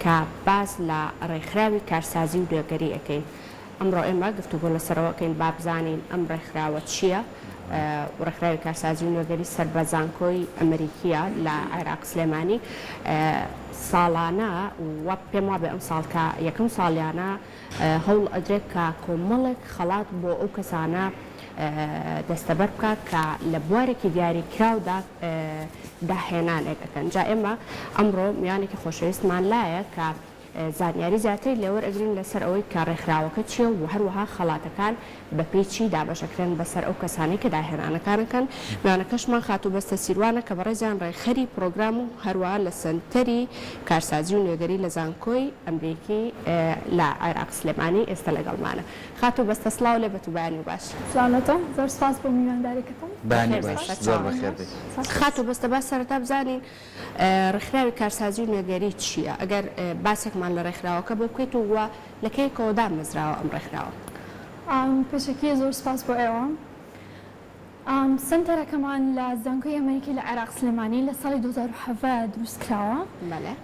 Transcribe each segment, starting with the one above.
کە باز لە ڕێکخراوی کارسازی و نوێگەری ئەەکەین. ئەمڕۆ ئێمە گفتوگۆ لەسەرەوەکەین با بزانین ئەم ڕێکخراوە چییە و ڕێکخراوی کارسازی و نوێگەری سەربەزانکۆی ئەمریکیە لە عێراق سلێمانی ساڵانە وە پێم وابێ ئەم ساڵکە یەکەم ساڵیانە هەوڵ ئەدرێت کە کۆمەڵێک خەڵات بۆ ئەو کەسانە دەستەبەر بکات کە لە بوارێکی دیاریکراودا داهێنانێک ئەەکەن. جا ئێمە ئەمڕۆ میوانێکی خۆشەویستمان لایە کە زانیاری زیاتر لێوەرئەگرین لەسەر ئەوەی کە ڕێکخراوەکە چییە و هەروەها خەڵاتەکان بە پێی دابەشەکرێن بەسەر ئەو کەسانی کە داهێنانەکانەکەن. میوانەکەشمان خاتو بەستە سیروانە کە بەڕێزیان ڕێکخەری پرۆگرام و هەروەها لە سنتەری کارسازی و نوێگەری لە زانکۆی ئەمریکی لە عێراق سلێمانی ئێستا لەگەڵمانە. خاتو بەستە سڵاو لێ بەت و بەیانی باش. سلامەتە، زۆر سپاس بۆ میوانداریەکەتان. بەیانی باش، زۆر بەخێر بێت. خاتو بەستە باش سەرەتا بزانین ڕێکخراوی کارسازی و نوێگەری چییە؟ ئەگەر باسێکمان لە ڕێکخراوەکە بۆ بکەیت و لە کەیەکەوە دامەزراوە ئەم ڕێکخراوە. پێشەکی زۆر سپاس بۆ ئێوە. سنتەرەکەمان لە زانکۆی ئەمریکی لە عێراق سلێمانی لە ساڵی 2007 دروستکراوە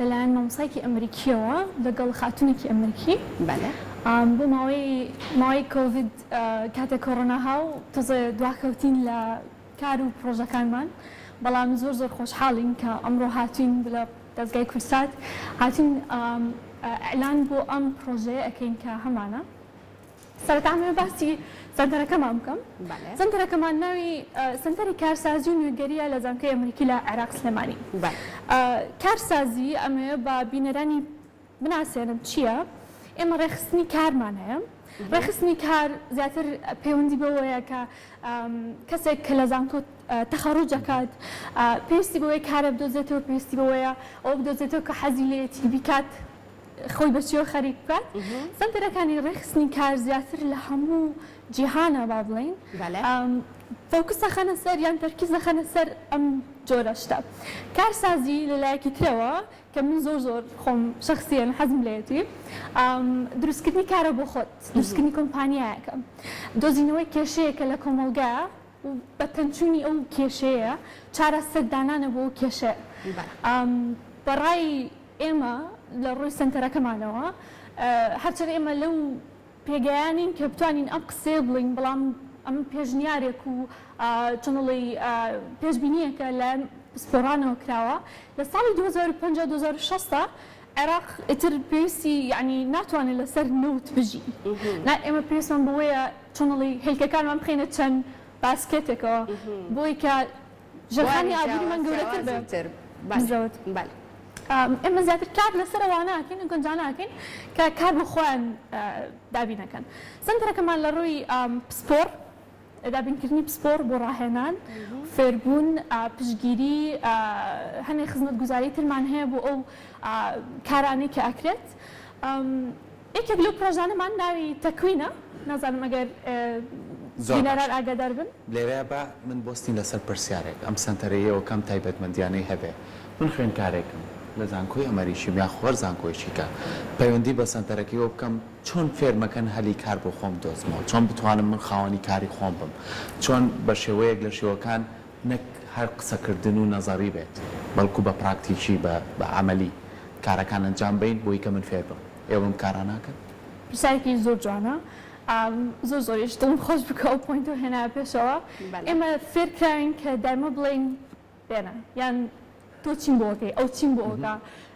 لەلایەن مامۆستایەکی ئەمریکیەوە لەگەڵ خاتونێکی ئەمریکی بۆ ماوەی کۆڤید کاتێک کۆڕۆناها و تازە دواکەوتین لە کار و پرۆژەکانمان. بەڵام زۆر خۆشحاڵین کە ئەمڕۆ هاتوین لە دەستگای کورسات هاتوین ئەعلان بۆ ئەم پرۆژەیە ئەەکەین کە هەمانە. سەرەتامێ باسی سنتەرەکەمان بکەم. سنتەرەکەمان ناوی سنتەری کارسازی و نوێگەریە لە زانکۆی ئەمریکی لە عێراق سلێمانی. کارسازی ئەمەیە بە بینەرانی بناسێنم چییە؟ ئێمە ڕێخستنی کارمان هەیە. ڕێخستنی کار زیاتر پەیوەندی بەوەیە کە کەسێک کە لە زانکۆ تەخەڕوج دەکات پێویستی بەوەی کارە بدۆزێتەوە، پێویستی بەوەیە ئەو بدۆزێتەوە کە حەزی لێتی بیکات خۆی بەچیەوە خەریک بکات. سنتەرەکانی ڕێخستنی کار زیاتر لە هەموو جیهانە با بڵێن فۆکس دەخەنە سەر یان تەرکیز دەخەنە سەر ئەم جۆرە شتە. کارسازی لەلایەکی ترەوە کە من زۆر خۆم شەخسیەن حەزم لێتی دروستکردنی کارە بۆ خۆت، دروستکردنی کۆمپانیایەکە، دۆزینەوەی کێشەیەکە لە کۆمەلگایە و بە تەنچوونی ئەو کێشەیە چارەسەردانانە بۆ کێشە. بەڕای ئێمە لە ڕووی سنتەرەکەمانەوە هەرچەندە ئێمە لەو پێگەیانین کە بتوانین ئەم قسێ بڵین، بەڵام ئەم پێشنیارێک و چۆنڵی پێشبینیەکە لە سپۆرانەوە کراوە لە ساڵی 2050-2060 عێراق ئیتر پێویستی یعنی ناتوانێت لەسەر نەوت بژی. ئێمە پێویستمان بەوەیە چۆنڵی هێلکەکانمان بخینە چەند باسکێتێکەوە بۆی کە ژەخانی ئابووریمان گەورەتر بێت. ئێمە زیاتر کار لەسەر ئەوانەکەین گونجانەکەین کە کار بۆ خۆیان دابینەکەن. سنتەرەکەمان لە ڕووی پسپۆر دابینکردنی پسپۆر بۆ ڕاهێنان، فێربوون، پشگیری، هەنێک خزمەتگوزاری ترمان هەیە بۆ ئەو کارانەی کە ئەکرێت. یەکێک لەو پرۆژانەمان ناوی تەکوینە، نازانم ئەگەر بینەران ئاگادار بن. لێرە بە من بۆستین لەسەر پرسیارێک ئەم سنتەرەیەوە کەم تایبەتمەندیانەی هەبێ. من خوێندکارێکم لە زانکۆی ئەمریکی یا خۆر زانکۆیشیکە پەیوەندی بە سنتەرەکەیەوە بکەم چۆن فێرمەکەن هەلی کار بۆ خۆم دۆزمەوە، چۆن بتوانم من خاوەنی کاری خۆم بم، چۆن بە شێوەیەک لە شێوەکان نەک هەر قسەکردن و نەزەری بێت بەڵکو بە پراکتیکی بە عەمەلی کارەکان ئەنجام بدەین بۆی کە من فێر بم. ئێوەم کاران ناکەن؟ پرسیارێکی زۆر جوانە. زۆریش دڵم خۆش بکە ئەو پۆینتۆ هێنا پێشەوە. ئێمە فێرکراین کە دەرمە بڵێین بێنە یان تۆ چین بۆکەی، ئەو چین بۆکە،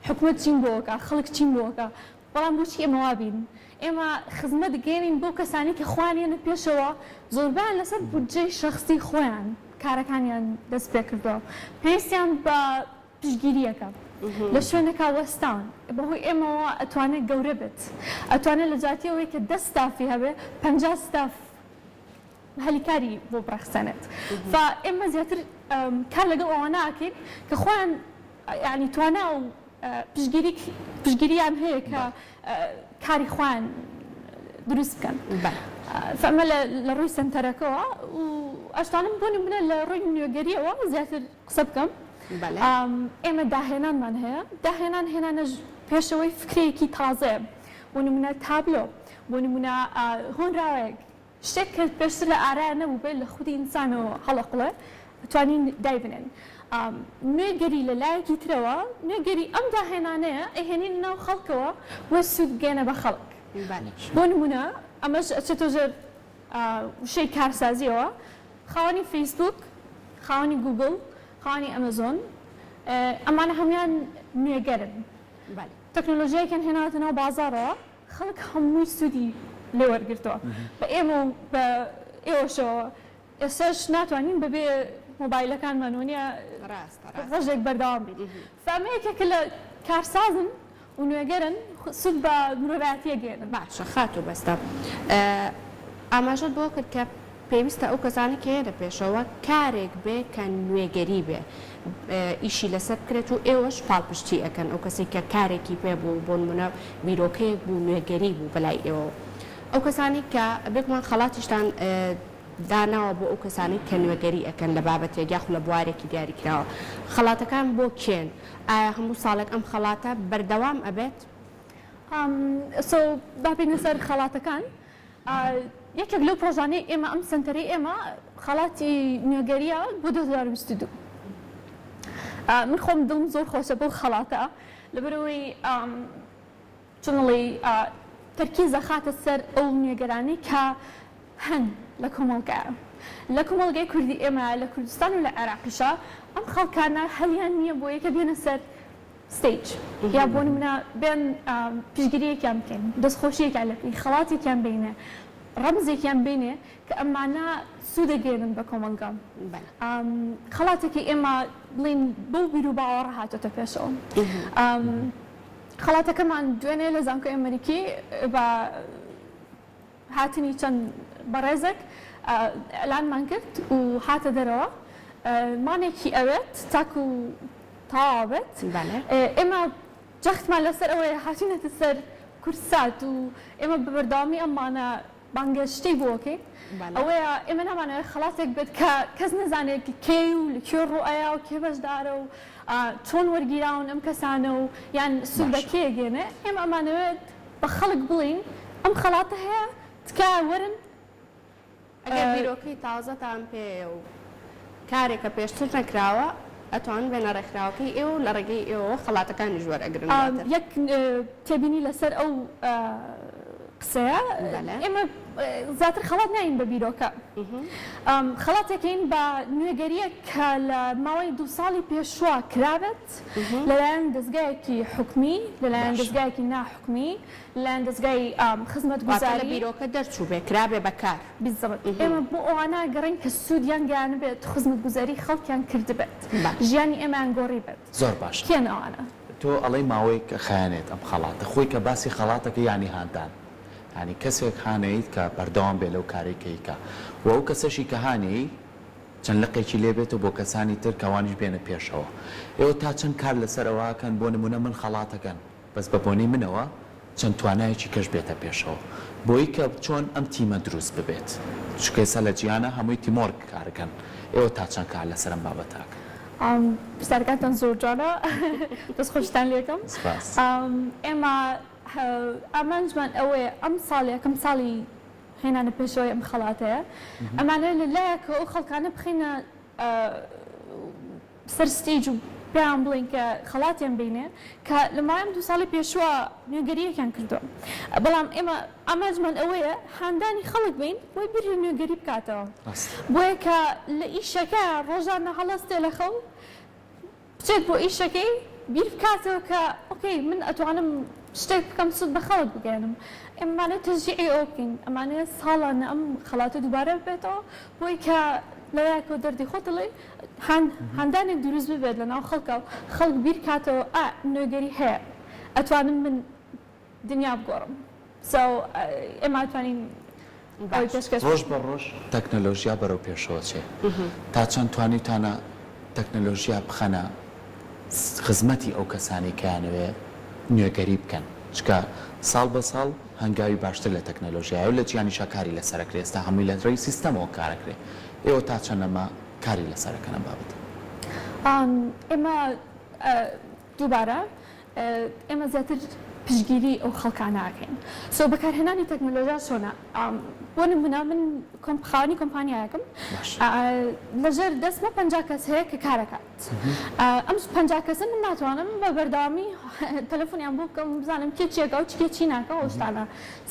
حکوومەت چین بۆکە، خەڵک چین بۆکە، بەڵام بۆچی ئێمە وابین؟ ئێمە خزمەت دەگەێنین بۆ کەسانی کە خوانیانە پێشەوە زۆربیان لەسەر بودجەی شەخسی خۆیان کارەکانیان دەست پێ کردەوە، پێویستیان بە پشگیریەکە لە شوێنەکە وەستان بەهۆی ئێمەوە ئەتوانێت گەورە بێت، ئەتوانێت لە جاتیەوەی کە 10 ستافی هەبێ 50 ستاف هەلیکاری بۆ بڕەخسەنێت. ئێمە زیاتر کار لەگەڵ ئەوانە ئاکەین کە خۆیان یعنی توانە و پشگیریان هەیە کە کاری خۆیان دروست بکەن. فەمە لە ڕووی سنتەرەکەەوە و ئەشتانم بۆنی منە لە ڕووی نوێگەریەوە زیاتر قسە بکەم. ئێمە داهێنانمان هەیە، داهێنان هێنانە پێشەوەی فکرەیەکی تازە، بۆ نمونە تابلۆ، بۆ نمونە هۆنراوەیەک شتێک کە پێشتر لە ئارایە نەبوو بێت لە خودی ئینسانەوە هەڵەقڵێ بتوانین دایبنێن. نوێگەری لەلایەکی ترەوە نوێگەری ئەم داهێنانەیە ئەهێنین ناو خەڵکەوە وە سوود بگەێنە بە خەڵک بۆ نمونە ئەمەش ئەچێتۆ ژێر وشەی کارسازیەوە خاوەنی فەیسبوک خاوەنی گوگڵ خاوەنی ئەمەزۆن ئەمانە هەمویان نوێگەرن تەکنۆلۆژیایەکیان هێناوەتە ناو بازاڕەوە خەڵک هەمووی سوودی لێ وەرگرتەوە بە ئێمە و بە ئێوەشەوە ئێستاش ناتوانین بەبێ مۆبایلەکانمان وانە ڕۆژێک بەردەوام بین فەمەیەکێکە لە کارسازن و نوێگەرن سود بە مرۆڤایەتیە گێنن باشە خات و بەستە ئاماژەت بۆ کرد کە پێویستە ئەو کەسانی کە لە پێشەوە کارێک بێ کە نوێگەری بێ ئیشی لەسەر بکرێت و ئێوەش پاڵپشتی ئەەکەن ئەو کەسی کە کارێکی پێ بوو بۆ نمونە بیرۆکەیەک بوو نوێگەری بوو بەلای ئێوە ئەو کەسانی کە بێکمان خەڵاتیشتان داناوە بۆ ئەو کەسانی کە نوێگەری ئەەکەن لە بابەتێک یاخ لە بوارێکی دیاریکراوە خەڵاتەکان بۆ کێن ئایا هەموو ساڵێک ئەم خەڵاتە بەردەوام ئەبێت باپێنە سەر خەڵاتەکان یەکێک لەو پرۆژانەی ئێمە ئەم سنتەرەی ئێمە خەڵاتی نوێگەریە بۆ 2022 من خۆم دڵم زۆر خۆشە بۆ خەڵاتە لەبەرەوەی چۆنڵی تەرکیزە خاتە سەر ئەو نوێگەرانی کە هەن لە کۆمەڵگایە لە کۆمەڵگای کوردی ئێمە لە کوردستان و لە عێراقیشە ئەم خەڵکانە هەلیان نییە بۆ یەکە بێنە سەر ستیج یا بۆ نمونە بێن پشگیریەکیان بکەین دەستخۆشیەکیان لە پێی خەڵاتێکیان بینێ ڕەمزێکیان بینێ کە ئەمانە سوودەگێنن بە کۆمەلگام خەڵاتێکی ئێمە بڵین بەو بیر و باوەڕ هاتۆتە پێشەوە خەڵاتەکەمان دوێنێ لە زانکۆی ئەمریکی بە هاتنی چەند بەڕێزێک ئەلانمان کرد و هاتە دەرەوە مانێکی ئەوێت تاکو تاوابێت ئێمە جەختمان لەسەر ئەوەیە هاتوونەتە سەر کورسات و ئێمە بەبەرداوامی ئەمانە بانگەشتەی بۆکەی ئەوەیە ئێمە نامانەوە خەڵاتێک بێت کە کەس نەزانێت کێ و لە کوێ ڕوئەیە و کێ بەشدارە و چۆن وەرگیراون ئەم کەسانە و یان سوود بە کێ گێنێ ئێمە ئەمانەوێت بە خەڵک بڵین ئەم خەڵاتە هەیە تکا وەرن ئەگەر بیرۆکەی تازەتان پێ و کارێکە پێشتر نەکراوە ئەتوان بێنە ڕێکخراوەکەی ئێوە لە ڕێگەی ئێوە خەڵاتەکانی ژوەرئەگرن یەک تێبینی لەسەر ئەو قسەیە ئێمە زیاتر خەڵات ناین بە بیرۆکە خەڵاتێکین بە نوێگەریە کە لە ماوەی 2 ساڵی پێشوە کرابێت لەلایەن دەستگایەکی حکومی لەلایەن دەستگایەکی ناحکومی لەلایەن دەستگای خزمەتگوزاری بیرۆکە دەرچوو بێ کرابێ بەکار ئێمە بۆ ئەوانە گەڕین کە سوودیان گیان بێت خزمەتگوزاری خەڵکیان کردبێت ژیانی ئێمان گۆڕی بێت زۆر باش کێن ئەوانە تۆ ئەڵەی ماوەی کە خیانێت ئەم خەڵاتە خۆی کە باسی خەڵاتەکە ینی هاندان ینی کەسێک هانەیت کە بەردەوام بێ لەو کارێکەکە و ئەو کەسەشی کە هانەی چەند لقێکی لێبێتەوە بۆ کەسانی تر کەوانیش بێنە پێشەوە ئێوە تا چەند کار لەسەرەوەکەن بۆ نمونە من خەڵاتەکەن بەس بە بۆنی منەوە چەند توانایەکی کەش بێتە پێشەوە بۆی کە چۆن ئەم تیمە دروست ببێت چکەسە لە جیانە هەمووی تیمۆرگ کارەکەن ئێوە تا چەند کار لەسەر ئەم بابەتاکە پرسیارەکانتان زۆر جوانە دەست خۆشتان لێکم ئێمە ئامانجمان ئەوەیە ئەم ساڵێکم ساڵی هێنانە پێشەوەی ئەم خەڵاتەیە ئەمانە لەلایەکە ئەو خەڵکانە بخینە سەر ستیج و پێیان بڵین کە خەڵاتیان بینێ کە لە ماوەی 2 ساڵی پێشوە نوێگەریەکیان کردووە بەڵام ئێمە ئامانجمان ئەوەیە هاندانی خەڵک بین بۆی بیری نوێگەری بکاتەوە بۆیە کە لە ئیشەکە ڕۆژانە هەڵەستێ لە خەڵ بچێت بۆ ئیشەکەی بیر بکاتەوە کە ئۆکەی من ئەتوانم شتێک بکەم سوود بە خەڵک بگەێنم ئێمانە تەشجیعی ئەو بکەین ئەمانەیە ساڵانە ئەم خەڵاتە دووبارە بێتەوە بۆی کە لەوایەکەوە دەردی خۆتڵێ هەندانێک دروست ببێت لە ناو خەڵکە خەڵک بیر کاتەوە نوێگەری هەیە ئەتوانم من دنیا بگۆڕم ئێمە ئەتوانین ڕۆژ بە ڕۆژ تەکنەلۆژیا بەرەو پێشەوە چێ تا چەند توانیتانە تەکنەلۆژیا بخەنە خزمەتی ئەو کەسانی کەیانەوێ نوێگەری بکەن چکە ساڵ بە ساڵ هەنگاوی باشتر لە تەکنەلۆژیای و لە جیانی شاکاری لەسەرکرێ ئێستا هەمووی لە ڕێی سیستەمەوە کارەکرێ ئێوە تا چەندەمە کاری لەسەرەکەنە بابەت ئێمە دووبارە ئێمە زیاتر پشگیری ئەو خەڵکاناکەین سۆ بەکارهێنانی تەکنۆلۆژیا چۆنە بۆ نمونە من خاوەنی کۆمپانیایەکەم لەژێر دەستمە 50 کەس هەیە کە کارەکات ئەم 50 کەسە من ناتوانم بە بەرداوامی تەلەفۆنیان بۆ بکەم بزانم کێ چیەکە و چکێ چی ناکە ئەو شتانە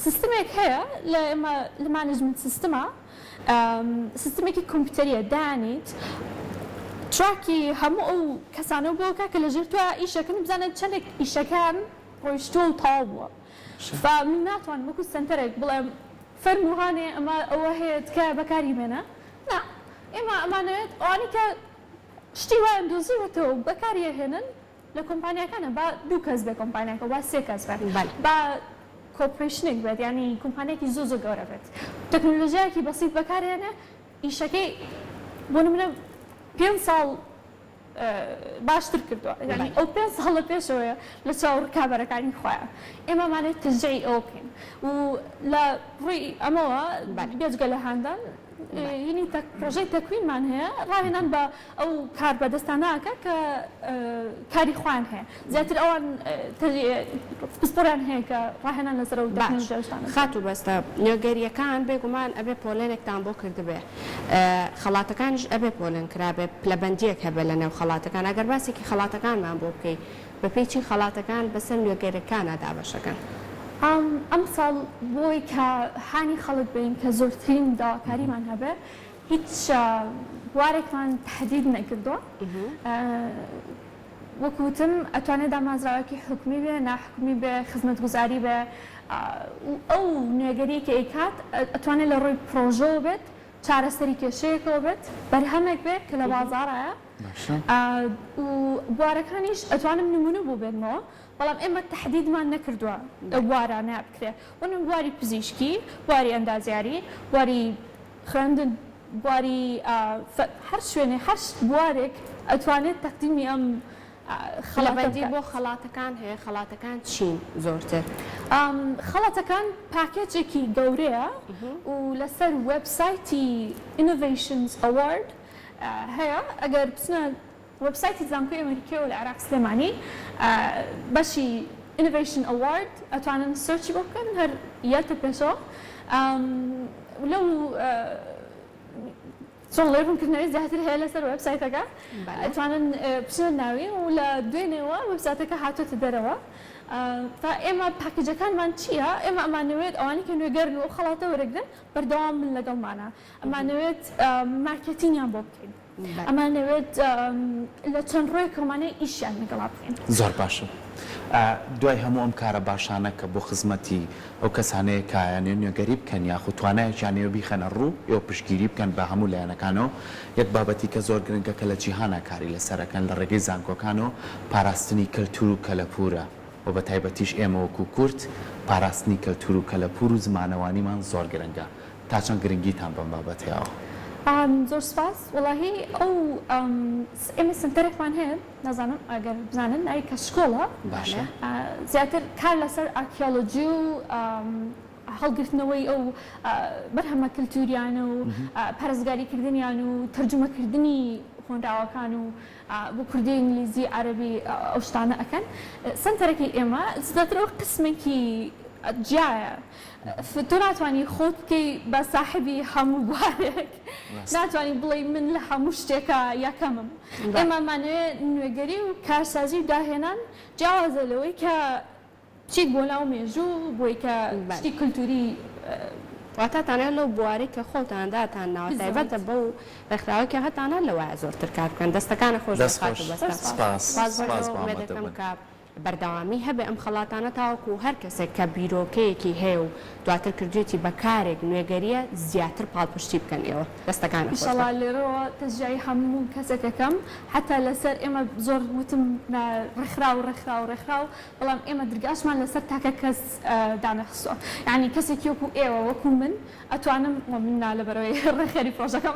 سیستمێک هەیە لە مانجمنت سیستمە سیستمێکی کۆمپیوتەریە دانیت تراکی هەموو ئەو کەسانە بۆکە کە لەژێر تۆ ئیشەکەن بزانێت چەندێک ئیشەکان ڕۆیشتۆ و تاو بووە من ناتوانم وەکو سنتەرێک بڵێم فەرموهانێ ئەمە ئەوە هەیەت کە بەکاری بێنە نا ئێمە ئەمانەوێت ئەوانی کە شتی وایان دۆزیوەتەوە بەکاریە هێنن لە کۆمپانیەکانە با 2 کەس بێ کۆمپانیەکە با 3 کەس بێت با کۆپریشنێک بێت ینی کۆمپانیەکی زۆ گەورە بێت تەکنۆلۆژیایەکی بەسیط بەکارهێنە ئیشەکەی بۆ نمونە 5 ساڵ باشتر کردووە ینی ئەو 5 ساڵە پێشەوەیە لە چاوەڕ کابرەکانی خۆیان ئێمەمانێت تژەی ئەو بکەین و لە ڕووی ئەمەوە بێجگە لە هاندان یعنی پرۆژەی تەکوینمان هەیە ڕاهێنان بە ئەو کار بەدەستاناکە کە کاری خوان هەیە زیاتر ئەوان پسپۆریان هەیە کە ڕاهێنان لەسەر ئەو تەکنۆلۆژیاشتانە خات و بەستە نوێگەریەکان بێگومان ئەبێ پۆلێنێکتان بۆ کردبێ خەڵاتەکانش ئەبێ پۆلێن کرابێ پلەبەندیەک هەبێ لە نێو خەڵاتەکان ئەگەر باسێکی خەڵاتەکانمان بۆ بکەیت بە پێی خەڵاتەکان بەسەر نوێگەریەکانە دابەشەکەن ئەم ساڵ بۆی کە هانی خەڵک بین کە زۆرترین داواکاریمان هەبێ هیچ بوارێکمان تهدید نەکردووە وەکوتم ئەتوانێت دامازراوەکی حکومی بێ ناحکومی بێ خزمەتگوزاری بێ ئەو نوێگەری کە ئەیکات ئەتوانێت لە ڕووی پرۆژۆ بێت چارەسەری کێشەیەکەوە بێت بەرهەمێک بێت کە لە بازاڕایە و بوارەکانیش ئەتوانم نمونە بوو بێنمەوە بەڵام ئێمە تهدیدمان نەکردووە ئەو بوارانە بکرێ وەنم بواری پزیشکی بواری ئەندازیاری بواری خوێندن بواری هەر شوێنێ هەر بوارێک ئەتوانێت تەقدیمی ئەم خەڵەبەندی بۆ خەڵاتەکان هەیە خەڵاتەکان چین زۆرتر خەڵاتەکان پاکێجێکی گەورەیە و لەسەر وێبسایتی Innovations Award هەیە ئەگەر بچنە وێبسایتی زانکۆی ئەمریکیەوە لە عێراق سلێمانی بەشی Innovation Award ئەتوانن سەرچی بۆ بکەن هەر یەتە پێشەوە لەو چۆن لێبوونکردنەوەی زیاتر هەیە لەسەر وێبسایتەکە ئەتوانن بچنە ناوی و لە دوێنێەوە وێبسایتەکە هاتوۆتە دەرەوە تا ئێمە پاکیجەکانمان چییە؟ ئێمە ئەمانەوێت ئەوانی کە نوێگەرن و خەڵاتە وەرەگرن بەردەوام من لەگەڵمانە ئەمانەوێت مارکێتینیان بۆ بکەین ئەمانەوێت لە چەند ڕۆی کۆمانەی ئیشیان لەگەڵا بکەین زۆر باشە دوای هەموو ئەم کارە باشانە کە بۆ خزمەتی ئەو کەسانەیە کایانێ نوێگەری بکەن یاخود توانایەکیانەوە بیخەنە ڕوو ئێوە پشتگیری بکەن بە هەموو لایەنەکانەوە یەک بابەتی کە زۆر گرنگە کە لە جیهانە کاری لەسەرەکەن لە ڕێگەی زانکۆکانەوە پاراستنی کەلتور و کەلەپورە و بە تایبەتیش ئێمە وەکو کورد پاراستنی کەلتور و کەلەپور و زمانەوانیمان زۆر گرنگە تا چەند گرنگیتان بەم بابەتەوە زۆر سپاس وڵاهی ئەو ئێمە سنتەرێکمان هەیە نازانم ئەگەر بزانن ئەی کە شکۆڵە زیاتر کار لەسەر ئارکیۆلۆجی و هەڵگرتنەوەی ئەو بەرهەمە کللتوریانە و پارێزگاریکردنیان و تەرجمەکردنی خوێنراوەکان و بۆ کوردی ئینگلیزی عەرەبی ئەو شتانە ئەکەن سنتەرێکی ئێمە زیاتر ئەو قسمێکی جیایە تۆ ناتوانانی خۆت بکەی بە ساحبی هەموو بوارێک ناتوانانی بڵێ من لە هەموو شتێکە یەکەمم ئێمەمانەوێت نوێگەری و کارسازی و داهێنان جیاوازە لەوەی کە چیت بۆ ناو مێژوو بۆی کە شتی کللتوری واتاتانە لەو بواری کە خۆتانداتان ناوە تایبەتە بەو ڕێکخراوەکە هەتانە لەوایە زۆرتر کار بکەن دەستەکانە خۆش دەکەم کە بەردەوامی هەبێ ئەم خەڵاتانە تاوەکو هەر کەسێک کە بیرۆکەیەکی هەیە و دواتر کردوێتی بەکارێک نوێگەریە زیاتر پاڵپشتی بکەن ئێوە دەستەکانە ئینشەڵا لێرەوە تەجای هەموو کەسێکەکەم حتا لەسەر ئێمە زۆر وتم ڕێکخراو بەڵام ئێمە درگاشمان لەسەر تاکە کەس دانەخستووە یعنی کەسێکی وەکو ئێوە وەکو من ئەتوانم من لەبەرەوەی ڕێخەری پرۆژەکەم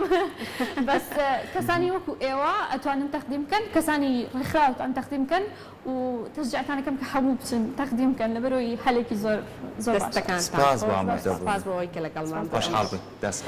بەس کەسانی وەکو ئێوە ئەتوانن تەقدیم بکەن کەسانی ڕێکخراوتان تەقدیم بکەن و تشجيعتانەکەم کە هەموو بچن تەقدیم بکەن لەبەرەوەی هەلێکی زۆر دەستەکان سپاس بۆ ئەوەی کە لەگەڵمان خۆشحاڵ بن دەست